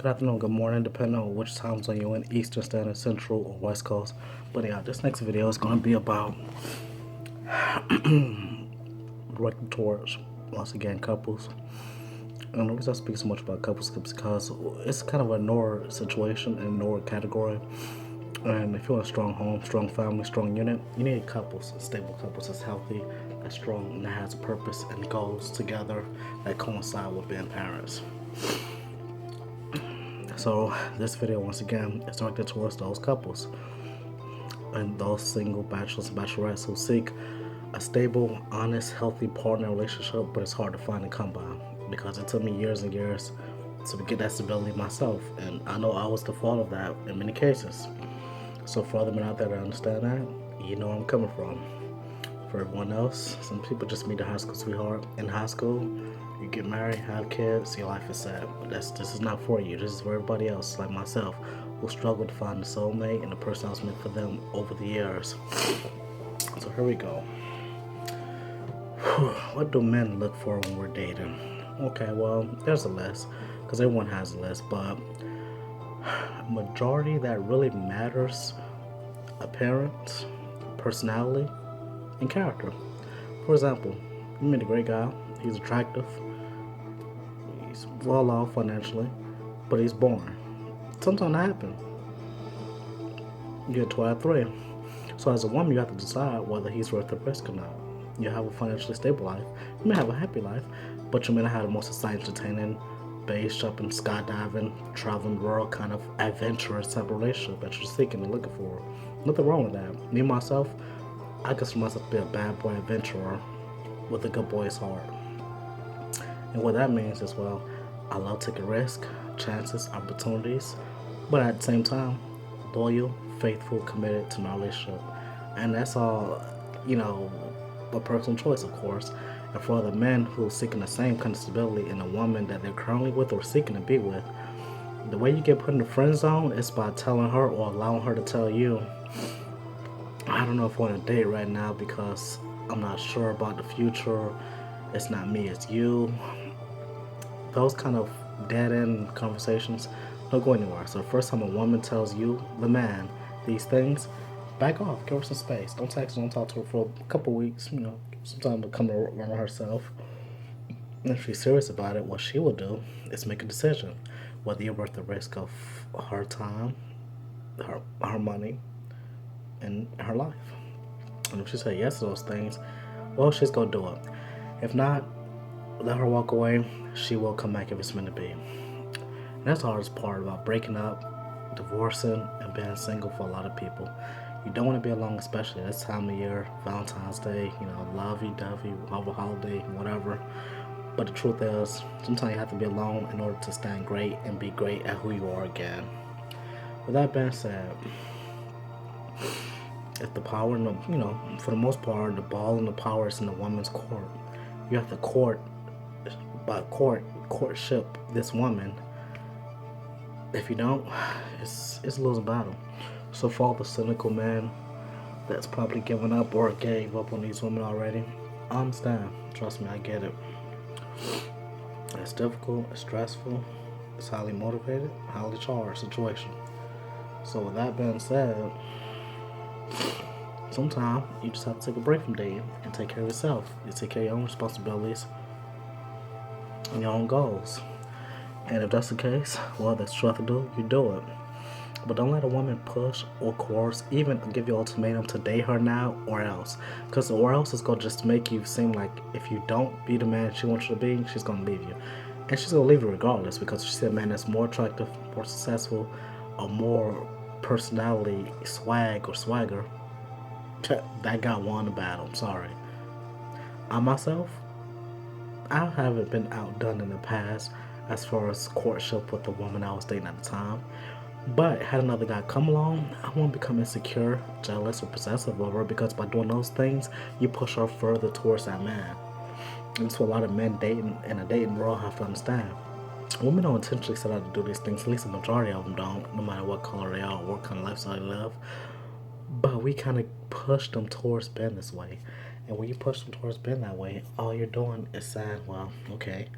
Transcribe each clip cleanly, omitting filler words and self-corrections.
Good afternoon, good morning, depending on which time zone you're in, Eastern Standard, Central, or West Coast. But yeah, this next video is going to be about directed towards, once again, couples. And the reason I speak so much about couples is because it's kind of a ignored situation and ignored category. And if you want a strong home, strong family, strong unit, you need couples, stable couples that's healthy, that's strong, and that has a purpose and goals together that coincide with being parents. So this video, once again, is directed towards those couples and those single bachelors and bachelorettes who seek a stable, honest, healthy partner relationship, but it's hard to find and come by because it took me years and years to get that stability myself, and I know I was the fault of that in many cases. So for other men out there that understand that, you know where I'm coming from. For everyone else, some people just meet a high school sweetheart in high school. You get married, have kids, your life is set. But this is not for you. This is for everybody else, like myself, who struggled to find the soulmate and the person that was meant for them over the years. So here we go. What do men look for when we're dating? Okay, well, there's a list, because everyone has a list, but majority that really matters: appearance, personality, and character. For example, you meet a great guy, he's attractive, he's well off financially, but he's boring. Sometimes that happens. You get 2 out of 3. So as a woman, you have to decide whether he's worth the risk or not. You have a financially stable life, you may have a happy life, but you may not have the most exciting, entertaining, base jumping, skydiving, traveling the world kind of adventurous type of relationship that you're seeking and looking for. Nothing wrong with that. Me myself, I consider myself to be a bad boy adventurer with a good boy's heart. And what that means is, well, I love taking risks, chances, opportunities, but at the same time, loyal, faithful, committed to my relationship. And that's all, you know, a personal choice, of course. And for other men who are seeking the same kind of stability in a woman that they're currently with or seeking to be with, the way you get put in the friend zone is by telling her or allowing her to tell you, I don't know if I want to date right now because I'm not sure about the future. It's not me, it's you. Those kind of dead end conversations don't go anywhere. So the first time a woman tells you, the man, these things, back off, give her some space. Don't text her, don't talk to her for a couple weeks, sometime to come to run herself. And if she's serious about it, what she will do is make a decision whether you're worth the risk of her time, her money, and her life. And if she say yes to those things, well, she's gonna do it. If not, let her walk away. She will come back if it's meant to be. And that's the hardest part about breaking up, divorcing, and being single for a lot of people. You don't want to be alone, especially this time of year, Valentine's Day, lovey-dovey, have a holiday, whatever. But the truth is, sometimes you have to be alone in order to stand great and be great at who you are again. With that being said, if the power and for the most part, the ball and the power is in the woman's court. You have to courtship this woman. If you don't, it's a losing battle. So for all the cynical men that's probably given up or gave up on these women already, I understand. Trust me, I get it. It's difficult, it's stressful, it's highly motivated, highly charged situation. So with that being said, sometimes you just have to take a break from dating and take care of yourself. You take care of your own responsibilities and your own goals. And if that's the case, well, that's what you have to do, you do it. But don't let a woman push or coerce, even give you an ultimatum to date her now or else. Because or else is going to just make you seem like if you don't be the man she wants you to be, she's going to leave you. And she's going to leave you regardless because she's a man that's more attractive, more successful, or more personality, swag or swagger. That guy won the battle. I'm sorry. I myself, I haven't been outdone in the past as far as courtship with the woman I was dating at the time. But had another guy come along, I won't become insecure, jealous, or possessive of her because by doing those things, you push her further towards that man. And that's what a lot of men dating in a dating world have to understand. Women don't intentionally set out to do these things, at least the majority of them don't, no matter what color they are or what kind of lifestyle they live. But we kind of push them towards being this way. And when you push them towards being that way, all you're doing is saying, well, okay,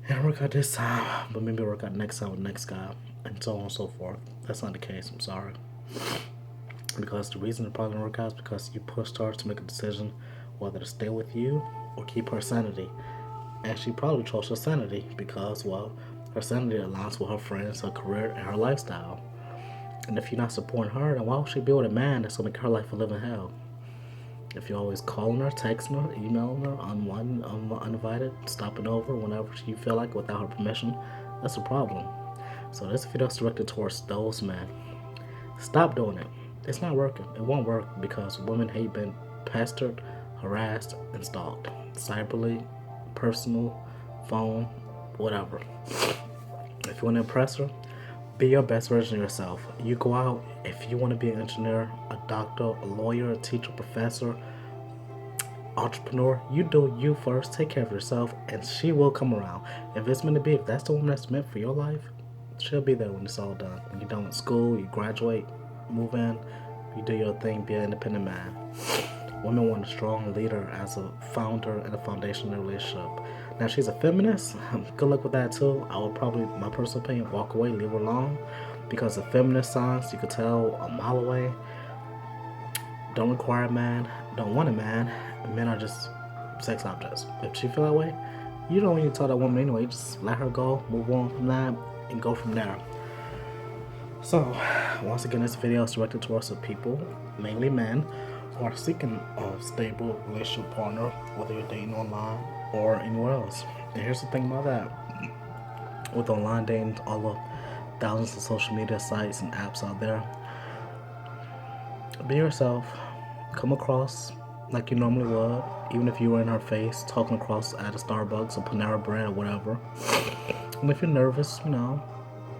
It work out this time, but maybe work out next time with the next guy, and so on and so forth. That's not the case. I'm sorry. Because the reason it probably didn't work out is because you pushed her to make a decision whether to stay with you or keep her sanity. And she probably chose her sanity because, well, her sanity aligns with her friends, her career, and her lifestyle. And if you're not supporting her, then why would she be with a man that's gonna make her life a living hell? If you're always calling her, texting her, emailing her, uninvited, stopping over whenever you feel like without her permission, that's a problem. So this video is directed towards those men. Stop doing it. It's not working. It won't work because women hate being pestered, harassed, and stalked. Cyberly, personal, phone, whatever. If you want to impress her, be your best version of yourself. You go out, if you want to be an engineer, a doctor, a lawyer, a teacher, professor, entrepreneur, you do you first. Take care of yourself, and she will come around. If it's meant to be, if that's the woman that's meant for your life, she'll be there when it's all done. When you're done with school, you graduate, move in, you do your thing, be an independent man. Women want a strong leader as a founder and a foundation in a relationship. Now, she's a feminist. Good luck with that too. I would probably, my personal opinion, walk away, leave her alone, because the feminist signs you could tell a mile away. Don't require a man, don't want a man. Men are just sex objects. If she feel that way, you don't need to tell that woman anyway. Just let her go, move on from that, and go from there. So, once again, this video is directed towards the people, mainly men, who are seeking a stable relationship partner, whether you're dating online or anywhere else. And here's the thing about that. With online dating, all the thousands of social media sites and apps out there, be yourself. Come across like you normally would, even if you were in her face, talking across at a Starbucks or Panera Bread or whatever. And if you're nervous,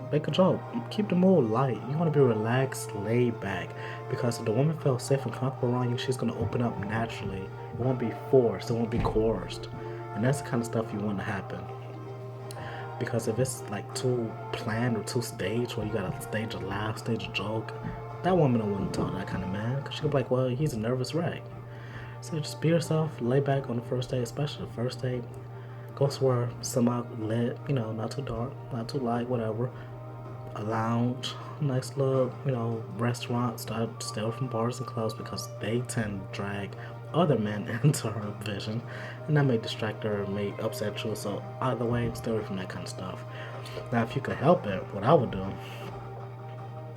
make a joke. Keep the mood light. You want to be relaxed, laid back. Because if the woman feels safe and comfortable around you, she's going to open up naturally. It won't be forced. It won't be coerced. And that's the kind of stuff you want to happen. Because if it's like too planned or too staged, where you got to stage a laugh, stage a joke, that woman don't want to talk to that kind of man. Because she'll be like, well, he's a nervous wreck. So just be yourself, lay back on the first date, especially the first date. Go somewhere semi lit, not too dark, not too light, whatever. A lounge, nice little, restaurant. Stay away from bars and clubs because they tend to drag other men into her vision, and that may distract her, may upset you. So either way, stay away from that kind of stuff. Now, if you could help it, what I would do,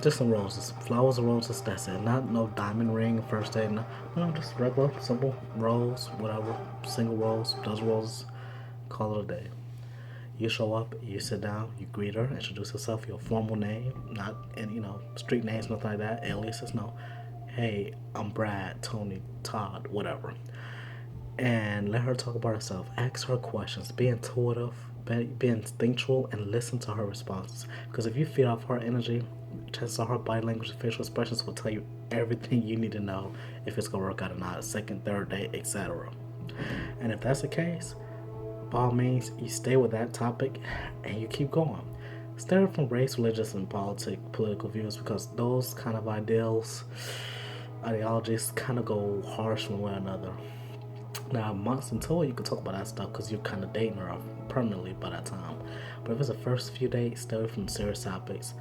just some roses, flowers and roses. That's it. Not no diamond ring first date. No, just regular, simple rose, whatever, single rose, dozen roses. Call it a day. You show up, you sit down, you greet her, introduce yourself, your formal name, not any, street names, nothing like that, aliases, no. Hey, I'm Brad, Tony, Todd, whatever. And let her talk about herself. Ask her questions. Be intuitive, be instinctual, and listen to her responses. Because if you feed off her energy, chances are her body language and facial expressions will tell you everything you need to know if it's going to work out or not, second, third date, etc. And if that's the case, by all means, you stay with that topic and you keep going. Stay away from race, religious, and political views, because those kind of ideologies kind of go harsh one way or another. Now, months until you can talk about that stuff because you're kind of dating her permanently by that time. But if it's the first few dates, stay away from serious topics.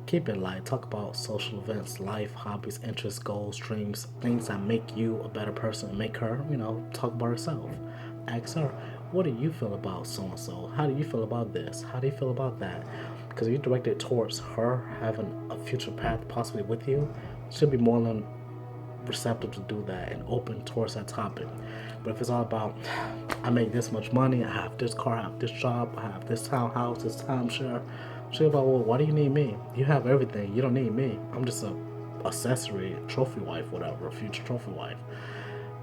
Keep it light. Talk about social events, life, hobbies, interests, goals, dreams, things that make you a better person and make her, talk about herself. Ask her, what do you feel about so-and-so? How do you feel about this? How do you feel about that? Because if you direct it towards her having a future path possibly with you, she'll be more than receptive to do that and open towards that topic. But if it's all about, I make this much money, I have this car, I have this job, I have this townhouse, this timeshare, she'll be like, well, why do you need me? You have everything. You don't need me. I'm just a accessory, trophy wife, whatever, future trophy wife.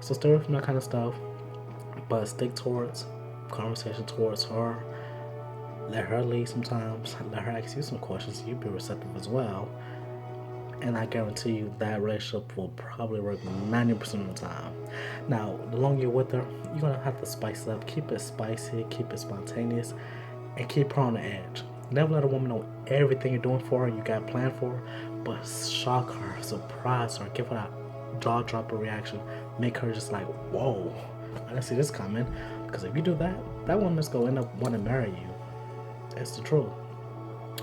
So stay away from that kind of stuff, but stick towards conversation towards her. Let her lead sometimes. Let her ask you some questions. You be receptive as well. And I guarantee you that relationship will probably work 90% of the time. Now, the longer you're with her, you're going to have to spice it up. Keep it spicy, keep it spontaneous, and keep her on the edge. Never let a woman know everything you're doing for her, you got planned for her, but shock her, surprise her, give her that jaw-dropping reaction. Make her just like, whoa, I didn't see this coming. Because if you do that, that woman's going to end up wanting to marry you. It's the truth.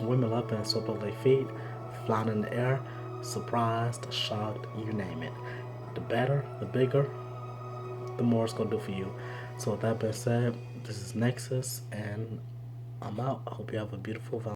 Women love being swept off their feet, flying in the air, surprised, shocked, you name it. The better, the bigger, the more it's gonna do for you. So with that being said, this is Nexus, and I'm out. I hope you have a beautiful Valentine's.